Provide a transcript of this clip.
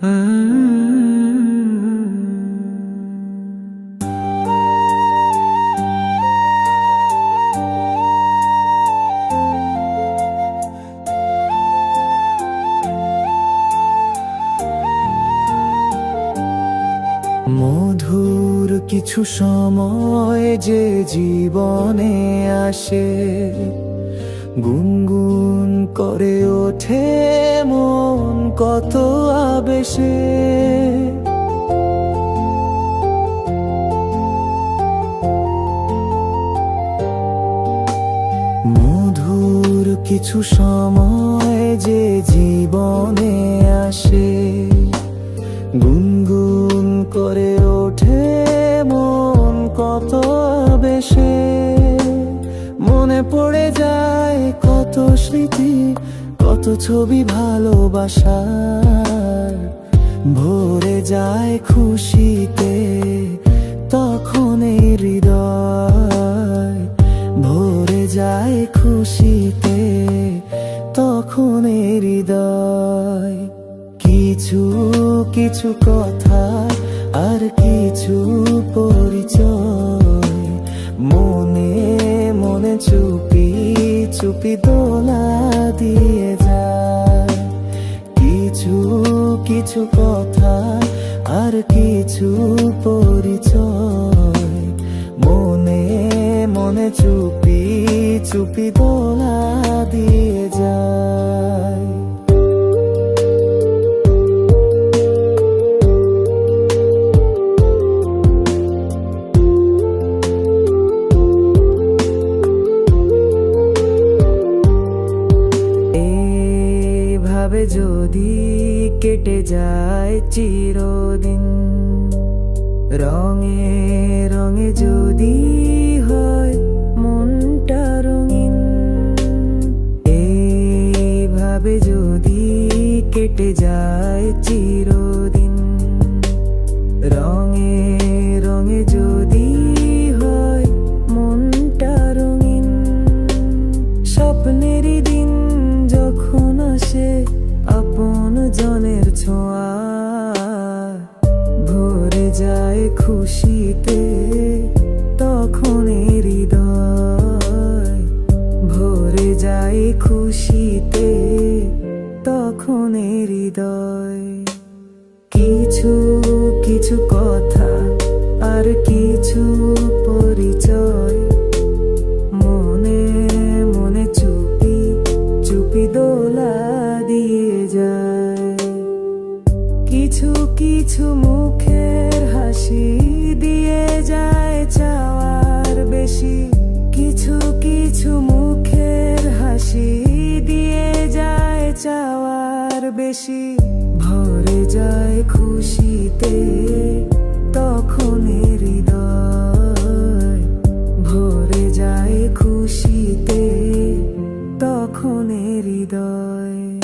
মধুর কিছু সময় যে জীবনে আসে, গুনগুন করে ওঠে মন কত আবেশে। মধুর কিছু সময় যে জীবনে আসে, গুনগুন করে ওঠে মন কত বেশে। মনে পড়ে যায় কত স্মৃতি, কত ছবি ভালোবাসার। ভরে যায় খুশিতে তখন এই হৃদয়, ভরে যায় খুশিতে তখন এই হৃদয়। কিছু কিছু কথা আর কিছু পরিচয়, মনে মনে চুপি চুপি দোলা দিয়ে যায়। কিছু কিছু কথা আর কিছু পরিচয়, মনে মনে চুপি চুপি দোলা দিয়ে যায়। ভাবে যদি কেটে যায় চিরদিন, রঙে রঙে যদি হয় মনটা রঙিন। এইভাবে যদি কেটে যায় চিরদিন, রঙে রঙে যদি হয় মনটা রঙিন। স্বপ্নেরই দিন যখন আসে আপন জনের ছোঁয়া, ভরে যায় খুশিতে তখন হৃদয়, ভরে যায় খুশিতে তখন হৃদয়। কিছু কিছু কথা আর কিছু পরিচয়, মনে মনে চুপি চুপি দোলা দিয়ে যায়। কিছু কিছু মুখের হাসি দিয়ে যায় চাওয়ার বেশি, কিছু কিছু মুখের হাসি দিয়ে যায় চাওয়ার বেশি। ভরে যায় খুশিতে তখন হৃদয়, ভরে যায় খুশিতে তখন হৃদয়।